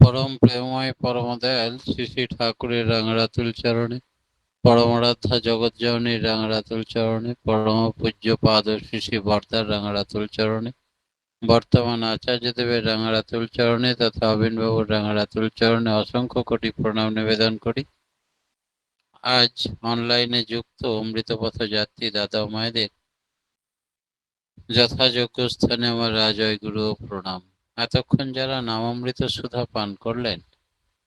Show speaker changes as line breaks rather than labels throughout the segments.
পরম প্রেমময় পরম দয়াল শ্রী শ্রী ঠাকুরের রাঙারাতুল চরণে, পরমারাধ্যা জগৎজননীর রাঙারাতুল চরণে, পরম পূজ্য পাদ শ্রী শ্রী বর্দার রাঙারাতুল চরণে, বর্তমান আচার্যদেবের রাঙারাতুল চরণে তথা অবিনবাবুর রাঙারাতুল চরণে অসংখ্য কোটি প্রণাম নিবেদন করি। আজ অনলাইনে যুক্ত অমৃতপথ যাত্রী দাদা ও মায়েদের যথাযোগ্য স্থানে আমার রাজয় গুরু ও প্রণাম। এতক্ষণ যারা নামামৃত সুধা পান করলেন,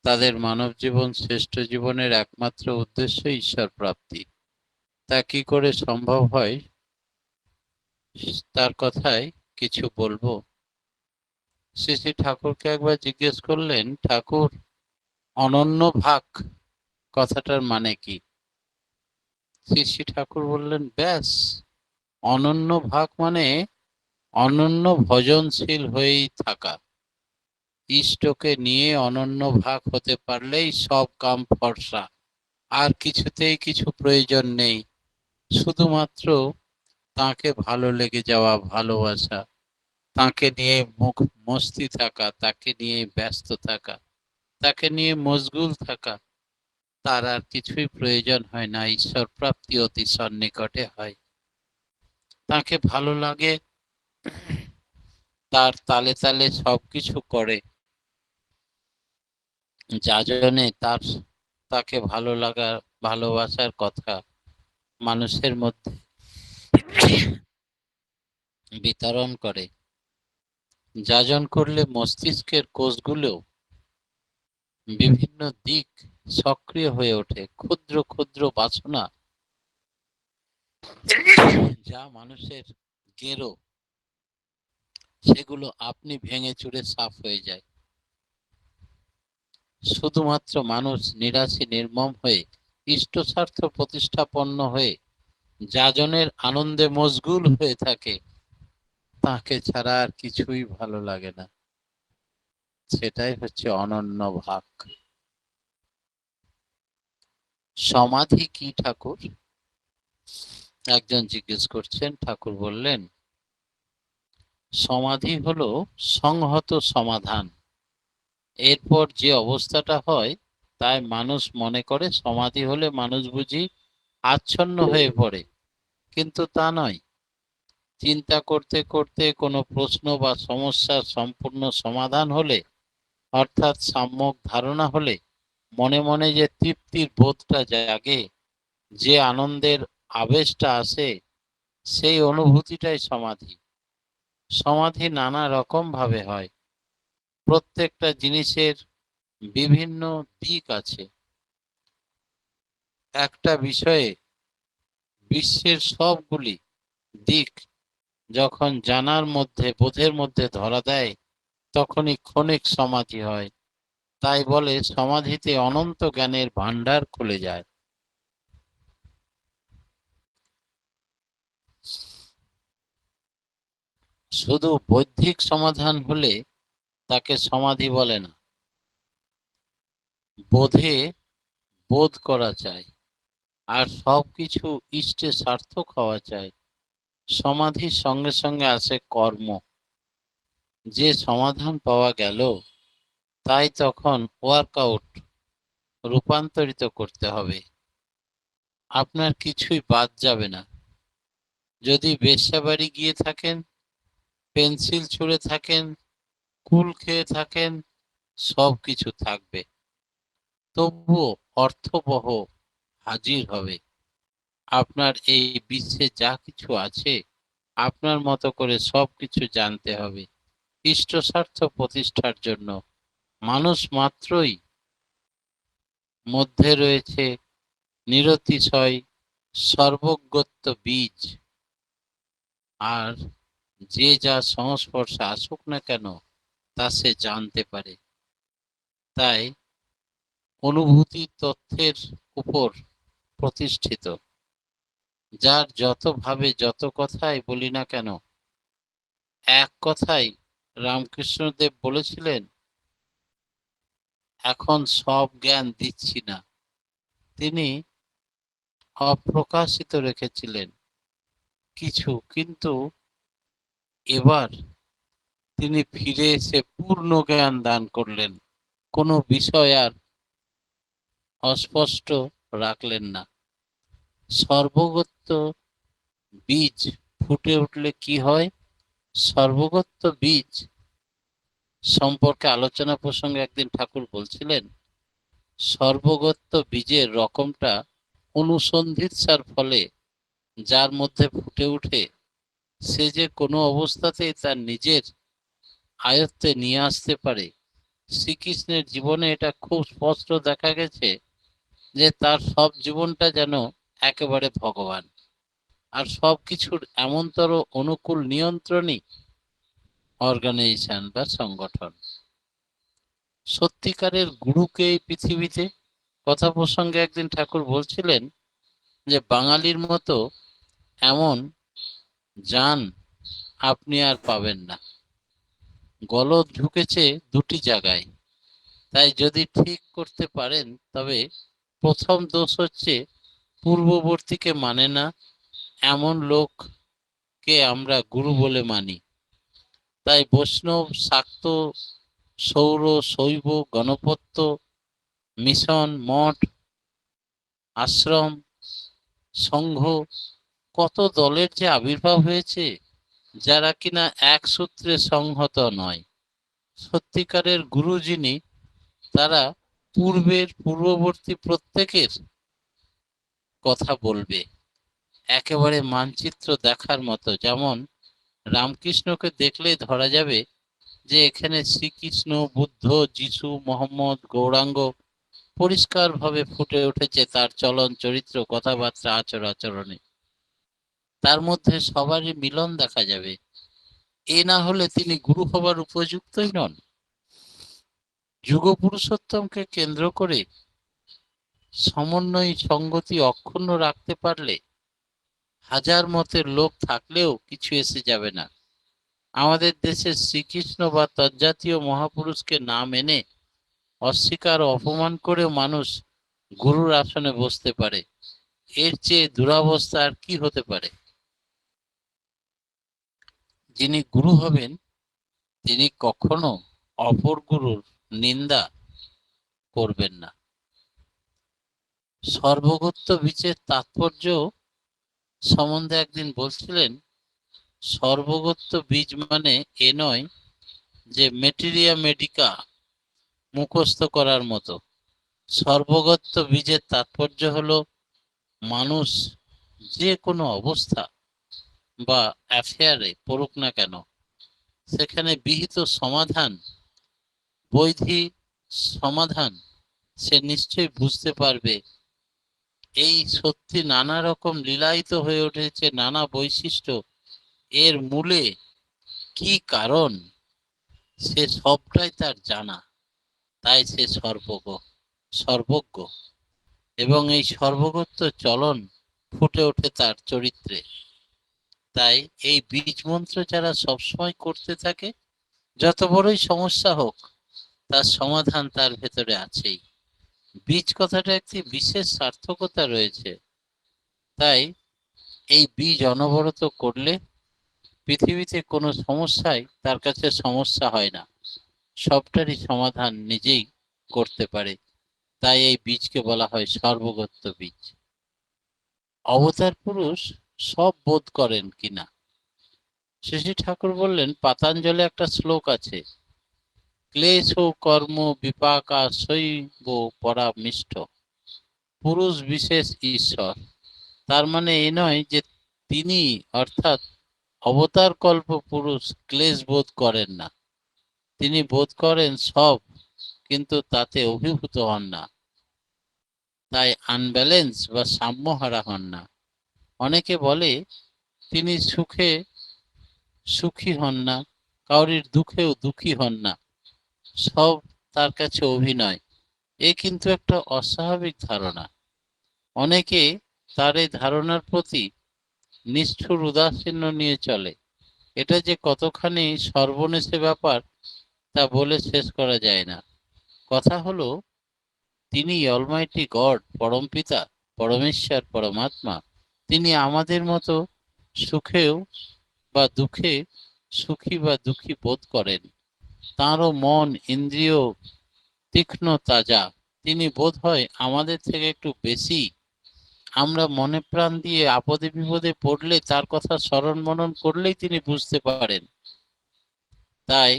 তাদের মানব জীবন শ্রেষ্ঠ জীবনের একমাত্র উদ্দেশ্য ঈশ্বর প্রাপ্তি। তা কি করে সম্ভব হয়, তার কথায় কিছু বলবো। শ্রী শ্রী ঠাকুরকে একবার জিজ্ঞেস করলেন, ঠাকুর, অনন্য ভাগ কথাটার মানে কি? শ্রী শ্রী ঠাকুর বললেন, ব্যাস, অনন্য ভাগ মানে অনন্য ভজনশীল হয়েই থাকা। ইষ্টকে নিয়ে অনন্য ভাগ হতে পারলেই সব কাম ফর্সা। আর কিছুতেই কিছু প্রয়োজন নেই, শুধুমাত্র তাকে ভালো লেগে যাওয়া, ভালোবাসা, তাকে নিয়ে মুখ মস্তি থাকা, তাকে নিয়ে ব্যস্ত থাকা, তাকে নিয়ে মশগুল থাকা। তার আর কিছুই প্রয়োজন হয় না। ঈশ্বর প্রাপ্তি অতি সন্নিকটে হয়। তাকে ভালো লাগে, তার তালে তালে সবকিছু করে, যাজনে তাকে ভালো লাগা, ভালোবাসার কথা মানুষের মধ্যে বিতরণ করে। যাজন করলে মস্তিষ্কের কোষগুলো বিভিন্ন দিক সক্রিয় হয়ে ওঠে। ক্ষুদ্র ক্ষুদ্র বাসনা যা মানুষের গেরো, সেগুলো আপনি ভেঙে চুরে সাফ হয়ে যায়। শুধুমাত্র মানুষ নিরাশী নির্মম হয়ে, ইষ্ট স্বার্থ প্রতিষ্ঠাপন্ন হয়ে, যাজনের আনন্দে মশগুল হয়ে থাকে। তাকে ছাড়া আর কিছুই ভালো লাগে না। সেটাই হচ্ছে অনন্য ভাগ। সমাধি কি ঠাকুর? একজন জিজ্ঞেস করছেন। ঠাকুর বললেন, সমাধি হলো সংহত সমাধান। এরপর যে অবস্থাটা হয়, তাই মানুষ মনে করে সমাধি হলে মানুষ বুঝি আচ্ছন্ন হয়ে পড়ে, কিন্তু তা নয়। চিন্তা করতে করতে কোনো প্রশ্ন বা সমস্যার সম্পূর্ণ সমাধান হলে, অর্থাৎ সম্যক ধারণা হলে, মনে মনে যে তৃপ্তির বোধটা জাগে, যে আনন্দের আবেশটা আসে, সেই অনুভূতিটাই সমাধি। সমাধি নানা রকম ভাবে হয়। প্রত্যেকটা জিনিসের বিভিন্ন দিক আছে। একটা বিষয়ে বিশ্বের সবগুলি দিক যখন জানার মধ্যে, বোধের মধ্যে ধরা দেয়, তখনই ক্ষণিক সমাধি হয়। তাই বলে সমাধিতে অনন্ত জ্ঞানের ভান্ডার খুলে যায়। শুধু বৌদ্ধিক সমাধান হলে তাকে সমাধি বলে না। বোধে বোধ করা চাই, আর সবকিছু ইষ্টে সার্থক হওয়া চাই। সমাধির সঙ্গে সঙ্গে আসে কর্ম। যে সমাধান পাওয়া গেল, তাই তখন ওয়ার্কআউট, রূপান্তরিত করতে হবে। আপনার কিছুই বাদ যাবে না। যদি বেশ্যাবাড়ি গিয়ে থাকেন, পেন্সিল ছুঁড়ে থাকেন, কুল খেয়ে থাকেন, সব কিছু থাকবে, তবুও অর্থবহ হাজির হবে। আপনার এই বিশ্বে যা কিছু আছে, আপনার মতো করে সবকিছু জানতে হবে। ইষ্ট স্বার্থ প্রতিষ্ঠার জন্য মানুষ মাত্রই মধ্যে রয়েছে নিরতিশয় সর্বজ্ঞত্ব বীজ। আর যে যা সংস্পর্শে আসুক না কেন, তা সে জানতে পারে। তাই অনুভূতি তথ্যের উপর প্রতিষ্ঠিত। যার যত ভাবে, যত কথাই বলি না কেন, এক কথাই রামকৃষ্ণদেব বলেছিলেন, এখন সব জ্ঞান দিচ্ছি না। তিনি অপ্রকাশিত রেখেছিলেন কিছু, কিন্তু এবার তিনি ফিরে এসে পূর্ণ জ্ঞান দান করলেন। কোনো বিষয় আর অস্পষ্ট রাখলেন না। সর্বগত বীজ ফুটে উঠলে কি হয়? সর্বগত বীজ সম্পর্কে আলোচনা প্রসঙ্গে একদিন ঠাকুর বলছিলেন, সর্বগত বীজের রকমটা অনুসন্ধিৎসার ফলে যার মধ্যে ফুটে উঠে, সে যে কোনো অবস্থাতেই তার নিজের আয়ত্তে নিয়ে আসতে পারে। শ্রীকৃষ্ণের জীবনে এটা খুব স্পষ্ট দেখা গেছে যে তার সব জীবনটা যেন একেবারে ভগবান, আর সবকিছুর এমনতর অনুকূল নিয়ন্ত্রণই অর্গানাইজেশন বা সংগঠন। সত্যিকারের গুরুকে এই পৃথিবীতে, কথা প্রসঙ্গে একদিন ঠাকুর বলছিলেন যে বাঙালির মতো এমন জান আপনি আর পাবেন না। গলদ ঢুকেছে দুটি জায়গায়, তাই যদি ঠিক করতে পারেন তবে প্রথম দোষ হচ্ছে পূর্ববর্তীকে মানে না এমন লোককে আমরা গুরু বলে মানি। তাই বৈষ্ণব, শাক্ত, সৌর, শৈব, গণপত্য, মিশন, মঠ, আশ্রম, সংঘ, কত দলের যে আবির্ভাব হয়েছে যারা কিনা এক সূত্রে সংহত নয়। সত্যিকারের গুরু যিনি, তারা পূর্ববর্তী প্রত্যেকের কথা বলবে, একেবারে মানচিত্র দেখার মতো। যেমন রামকৃষ্ণকে দেখলেই ধরা যাবে যে এখানে শ্রীকৃষ্ণ, বুদ্ধ, যিশু, মোহাম্মদ, গৌরাঙ্গ পরিষ্কারভাবে ফুটে উঠেছে তার চলন, চরিত্র, কথাবার্তা, আচরণে। তার মধ্যে সবারই মিলন দেখা যাবে। এ না হলে তিনি গুরু হবার উপযুক্তই নন। যুগ পুরুষোত্তমকে কেন্দ্র করে সমন্বয়, সংগতি অক্ষুণ্ণ রাখতে পারলে হাজার মতের লোক থাকলেও কিছু এসে যাবে না। আমাদের দেশে শ্রীকৃষ্ণ বা তজ্জাতীয় মহাপুরুষকে না মেনে অস্বীকার ও অপমান করেও মানুষ গুরুর আসনে বসতে পারে। এর চেয়ে দুরবস্থা আর কি হতে পারে? যিনি গুরু হবেন তিনি কখনো অপর গুরুর নিন্দা করবেন না। সর্বগত বীজের তাৎপর্য সম্বন্ধে একদিন বলছিলেন, সর্বগত বীজ মানে এ নয় যে মেটেরিয়া মেডিকা মুখস্থ করার মতো। সর্বগত বীজের তাৎপর্য হলো মানুষ যে কোনো অবস্থা বা অ্যাফেয়ারে পড়ুক না কেন, সেখানে বিহিত সমাধান, বৈধি সমাধান সে নিশ্চয়ই বুঝতে পারবে। এই সত্যি নানা রকম লীলায়িত হয়ে উঠেছে, নানা বৈশিষ্ট্য, এর মূলে কি কারণ সে সবটাই তার জানা। তাই সে সর্বজ্ঞ, এবং এই সর্বগত চলন ফুটে ওঠে তার চরিত্রে। তাই এই বীজ মন্ত্র যারা সবসময় করতে থাকে, যত বড়ই সমস্যা হোক তার সমাধান তার ভেতরে আছেই। বীজ কথাটা একটি বিশেষ সার্থকতা রয়েছে। তাই এই বীজ অনবরত করলে পৃথিবীতে কোনো সমস্যাই তার কাছে সমস্যা হয় না, সবটারই সমাধান নিজেই করতে পারে। তাই এই বীজকে বলা হয় সর্বগত বীজ। অবতার পুরুষ সব বোধ করেন কিনা? শ্রী ঠাকুর বললেন, পাতাঞ্জলে একটা শ্লোক আছে, ক্লেশ কর্ম বিপাকা শৈব পরামিষ্ট, পুরুষ বিশেষ ঈশ্বর। তার মানে এই নয় যে তিনি অর্থাৎ অবতার কল্প পুরুষ ক্লেশ বোধ করেন না। তিনি বোধ করেন সব, কিন্তু তাতে অভিভূত হন না। তাই আনব্যালেন্স বা সাম্য হারা হন না। অনেকে বলে তিনি সুখে সুখী হন না, কাউরির দুঃখেও দুঃখী হন না, সব তার কাছে অভিনয়। এ কিন্তু একটা অস্বাভাবিক ধারণা। অনেকে তার এই ধারণার প্রতি নিষ্ঠুর উদাসীন্য নিয়ে চলে। এটা যে কতখানি সর্বনেশে ব্যাপার তা বলে শেষ করা যায় না। কথা হলো, তিনি অলমাইটি গড, পরমপিতা, পরমেশ্বর, পরমাত্মা। তিনি আমাদের মতো সুখেও বা দুঃখে সুখী বা দুঃখী বোধ করেন। তাঁরও মন, ইন্দ্রিয়, তীক্ষ্ণ তাজা। তিনি বোধ হয় আমাদের থেকে একটু বেশি। আমরা মনে প্রাণ দিয়ে আপদে বিপদে পড়লে তার কথা স্মরণ মনন করলেই তিনি বুঝতে পারেন। তাই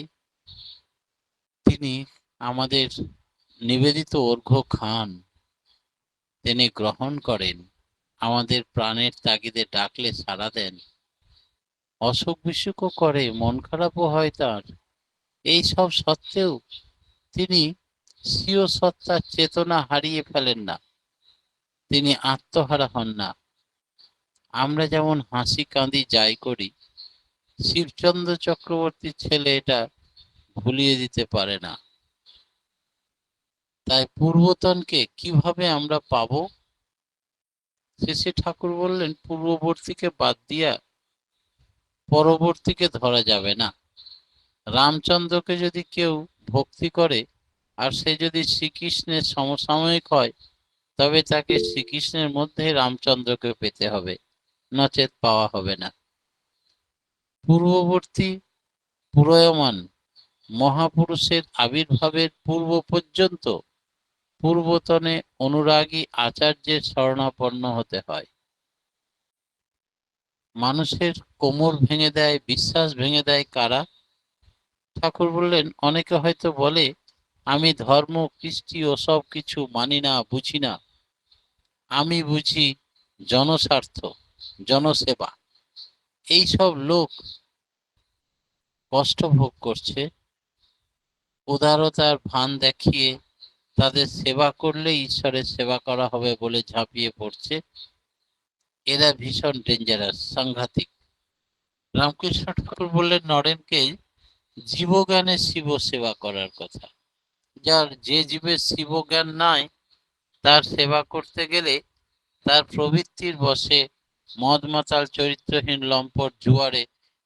তিনি আমাদের নিবেদিত অর্ঘ্য খান, তিনি গ্রহণ করেন, আমাদের প্রাণের তাগিদে ডাকলে সাড়া দেন, অসুখ বিসুখও করে, মন খারাপও হয় তার। এই সব সত্ত্বেও তিনি স্বীয় সত্তার চেতনা হারিয়ে ফেলেন না, তিনি আত্মহারা হন না। আমরা যেমন হাসি কাঁদি যাই করি, শিবচন্দ্র চক্রবর্তীর ছেলে এটা ভুলিয়ে দিতে পারে না। তাই পূর্বতনকে কিভাবে আমরা পাবো? শ্রী শ্রী ঠাকুর বললেন, পূর্ববর্তীকে বাদ দিয়া পরবর্তীকে ধরা যাবে না। রামচন্দ্রকে যদি কেউ ভক্তি করে আর সে যদি শ্রীকৃষ্ণের সমসাময়িক হয়, তবে তাকে শ্রীকৃষ্ণের মধ্যে রামচন্দ্রকে পেতে হবে, নচেত পাওয়া হবে না। পূর্ববর্তী প্রয়ায়মান মহাপুরুষের আবির্ভাবের পূর্ব পর্যন্ত পূর্বতনে অনুরাগী আচার্যের শরণাপন্ন হতে হয়। মানুষের কোমর ভেঙে দেয়, বিশ্বাস ভেঙে দেয় কারা? ঠাকুর বললেন, অনেকে হয়তো বলে আমি ধর্ম কৃষ্টি ওসব কিছু মানি না, বুঝি না, আমি বুঝি জনস্বার্থ, জনসেবা। এই সব লোক কষ্ট ভোগ করছে, উদারতার ভান দেখিয়ে তাদের সেবা করলে ঈশ্বরের সেবা করা হবে বলে ঝাঁপিয়ে পড়ছে। এরা ভীষণ ডেঞ্জারাস, সাংঘাতিক। রামকৃষ্ণ ঠাকুর বললেন নরেনকে জীবজ্ঞানে শিব সেবা করার কথা। যার যে জীবের শিবজ্ঞান নাই, তার সেবা করতে গেলে তার প্রবৃত্তির বশে মদ মাতাল, চরিত্রহীন, লম্পট, জুয়ারে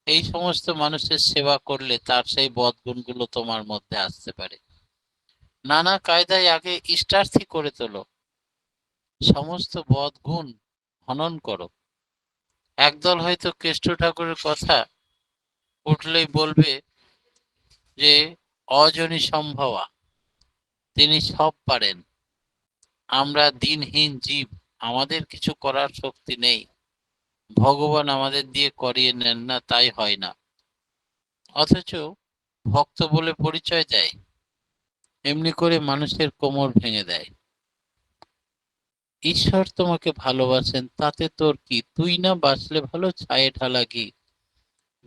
এই সমস্ত মানুষের সেবা করলে তার সেই বদগুণগুলো তোমার মধ্যে আসতে পারে। নানা কায়দায় আগে ইষ্টার্থী করে তোলো, সমস্ত বদগুণ হনন করো। একদল হয়তো কেষ্ট ঠাকুরের কথা উঠলেই বলবে যে অজনী সম্ভবা, তিনি সব পারেন, আমরা দিনহীন জীব, আমাদের কিছু করার শক্তি নেই, ভগবান আমাদের দিয়ে করিয়ে নেন না, তাই হয় না। অথচ ভক্ত বলে পরিচয় দেয়, এমনি করে মানুষের কোমর ভেঙে দেয়। ঈশ্বর তোমাকে ভালোবাসেন, তাতে তোর কি? তুই না বাঁচলে ভালো, ছায়ে ঢালা ঘি।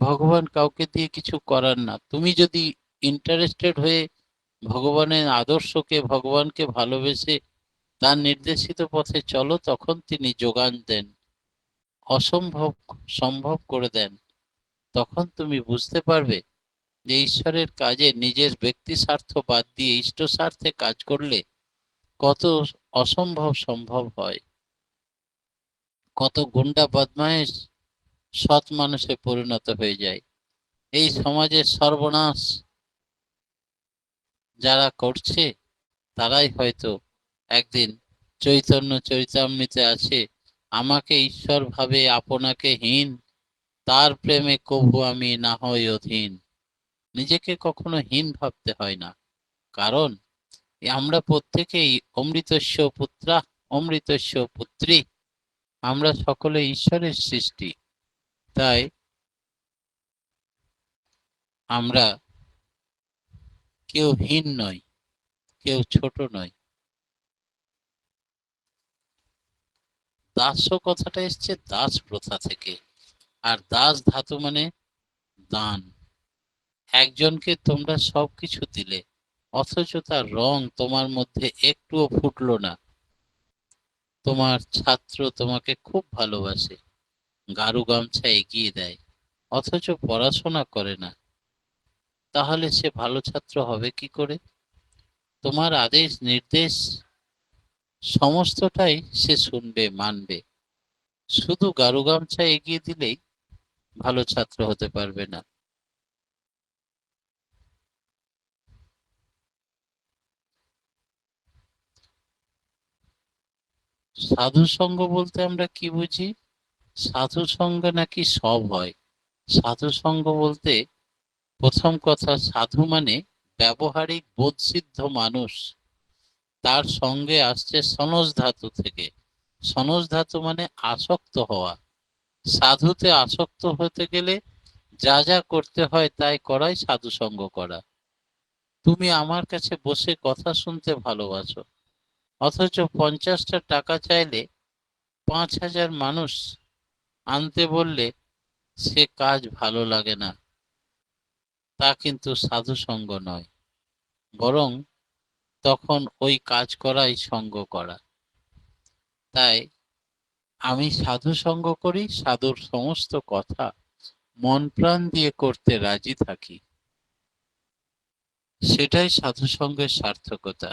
ভগবান কাউকে দিয়ে কিছু করার না। তুমি যদি ইন্টারেস্টেড হয়ে ভগবানের আদর্শকে, ভগবানকে ভালোবেসে তার নির্দেশিত পথে চলো, তখন তিনি যোগান দেন, অসম্ভব সম্ভব করে দেন। তখন তুমি বুঝতে পারবে যে ঈশ্বরের কাজে নিজের ব্যক্তি স্বার্থ বাদ দিয়ে ইষ্ট স্বার্থে কাজ করলে কত অসম্ভব সম্ভব হয়। কত গুন্ডা বদমাইশ সৎ মানুষে পরিণত হয়ে যায়। এই সমাজের সর্বনাশ যারা করছে, তারাই হয়তো একদিন চৈতন্য চরিতামৃতে আছে, আমাকে ঈশ্বর ভাবে আপনাকে হীন, তার প্রেমে কভু আমি না হই অধীন। নিজেকে কখনো হীন ভাবতে হয় না, কারণ আমরা প্রত্যেকেই অমৃতস্য পুত্রা, অমৃতস্য পুত্রী, আমরা সকলে ঈশ্বরের সৃষ্টি। তাই আমরা কেউ হীন নয়, কেউ ছোট নয়। দাস্য কথাটা এসছে দাস প্রথা থেকে, আর দাস ধাতু মানে দান। একজনকে তোমরা সবকিছু দিলে, অথচ তার রং তোমার মধ্যে একটুও ফুটলো না। তোমার ছাত্র তোমাকে খুব ভালোবাসে, গারু গামছা এগিয়ে দেয়, অথচ পড়াশোনা করে না, তাহলে সে ভালো ছাত্র হবে কি করে? তোমার আদেশ নির্দেশ সমস্তটাই সে শুনবে, মানবে, শুধু গারু গামছা এগিয়ে দিলেই ভালো ছাত্র হতে পারবে না। সাধু সঙ্গ বলতে আমরা কি বুঝি? সাধু সঙ্গে নাকি সব হয়। সাধু সঙ্গ বলতে প্রথম কথা, সাধু মানে ব্যবহারিক বোধসিদ্ধ মানুষ, তার সঙ্গে আসছে সনজ ধাতু থেকে। সনজ ধাতু মানে আসক্ত হওয়া। সাধুতে আসক্ত হতে গেলে যা যা করতে হয় তাই করাই সাধু সঙ্গ করা। তুমি আমার কাছে বসে কথা শুনতে ভালোবাসো, অথচ 50টা টাকা চাইলে 5,000 মানুষ আনতে বললে সে কাজ ভালো লাগে না। তা কিন্তু সাধু সঙ্গ নয়, বরং তখন ওই কাজ করাই সঙ্গ করা। তাই আমি সাধু সঙ্গ করি, সাধুর সমস্ত কথা মন প্রাণ দিয়ে করতে রাজি থাকি। সেটাই সাধু সঙ্গের সার্থকতা।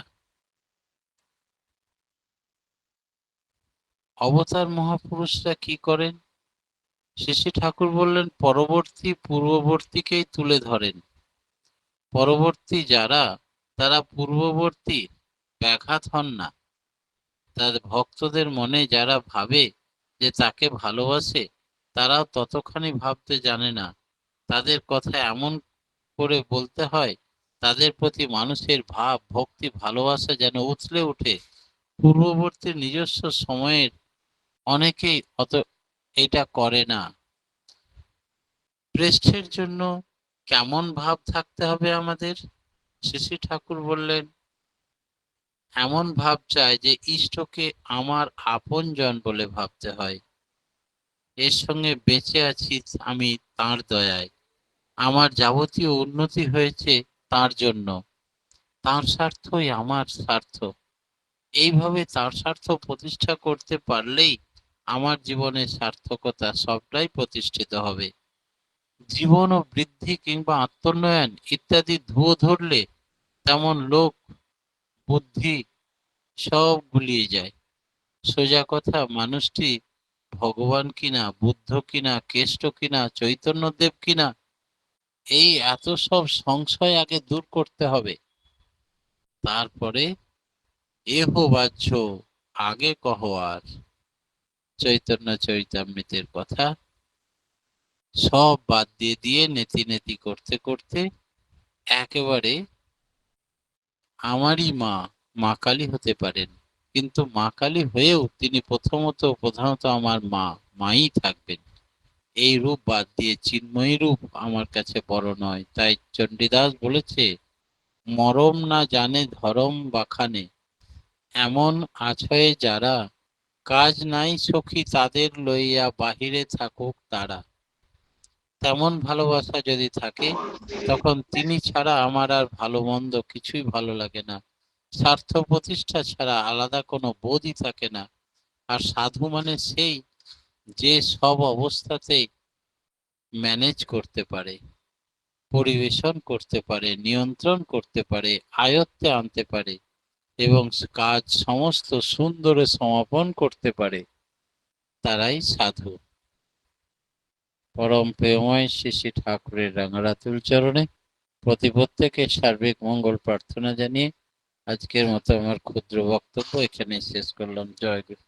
অবতার মহাপুরুষরা কি করেন? শ্রী শ্রী ঠাকুর বললেন, পরবর্তী পূর্ববর্তীকেই তুলে ধরেন। পরবর্তী যারা, তারা পূর্ববর্তী ব্যাঘাত হন না। তার ভক্তদের মনে যারা ভাবে যে তাকে ভালোবাসে, তারাও ততখানি ভাবতে জানে না। তাদের কথা এমন করে বলতে হয়, তাদের প্রতি মানুষের ভাব, ভক্তি, ভালোবাসা যেন উথলে উঠে। পূর্ববর্তী নিজস্ব সময়ের অনেকেই অত এটা করে না। প্রেষ্ঠের জন্য কেমন ভাব থাকতে হবে আমাদের? শ্রী শ্রী ঠাকুর বললেন, এমন ভাব চাই যে ইষ্টকে আমার আপনজন বলে ভাবতে হয়। এর সঙ্গে বেঁচে আছি আমি তাঁর দয়ায়। আমার যাবতীয় উন্নতি হয়েছে তাঁর জন্য। তাঁর স্বার্থই আমার স্বার্থ। এইভাবে তাঁর স্বার্থ প্রতিষ্ঠা করতে পারলেই আমার জীবনের সার্থকতা সবটাই প্রতিষ্ঠিত হবে। জীবন ও বৃদ্ধি কিংবা আত্মোন্নয়ন ইত্যাদি ধুয়ো ধরলে তেমন লোক বুদ্ধি সব গুলিয়ে যায়। সোজা কথা, মানুষটি ভগবান কিনা, বুদ্ধ কিনা, কেষ্ট কিনা, চৈতন্যদেব কিনা, এই এত সব সংশয় আগে দূর করতে হবে। তারপরে এহ বাহ্য আগে কহ আর। চৈতন্য চরিতামৃতের কথা সব বাদ দিয়ে দিয়ে নেতি নেতি করতে করতে একেবারে আমারই মা, মা কালী হতে পারেন, কিন্তু মা কালী হয়েও তিনি প্রধানত আমার মা, মাই থাকবেন। এই রূপ বাদ দিয়ে চিন্ময়ী রূপ আমার কাছে বড় নয়। তাই চণ্ডীদাস বলেছে, মরম না জানে ধরম বাখানে, এমন আছয়ে যারা, কাজ নাই সখী তাদের লইয়া বাহিরে থাকুক তারা। তেমন ভালোবাসা যদি থাকে, তখন তিনি ছাড়া আমার আর ভালো মন্দ কিছুই ভালো লাগে না। স্বার্থ প্রতিষ্ঠা ছাড়া আলাদা কোনো বোধই থাকে না। আর সাধু মানে সেই, যে সব অবস্থাতেই ম্যানেজ করতে পারে, পরিবেশন করতে পারে, নিয়ন্ত্রণ করতে পারে, আয়ত্তে আনতে পারে এবং কাজ সমস্ত সুন্দরে সমাপন করতে পারে, তারাই সাধু। পরম প্রেমময় শ্রী শ্রী ঠাকুরের রাঙারাতুল চরণে প্রত্যেকের সার্বিক মঙ্গল প্রার্থনা জানিয়ে আজকের মতো আমার ক্ষুদ্র বক্তব্য এখানে শেষ করলাম। জয় গুরু।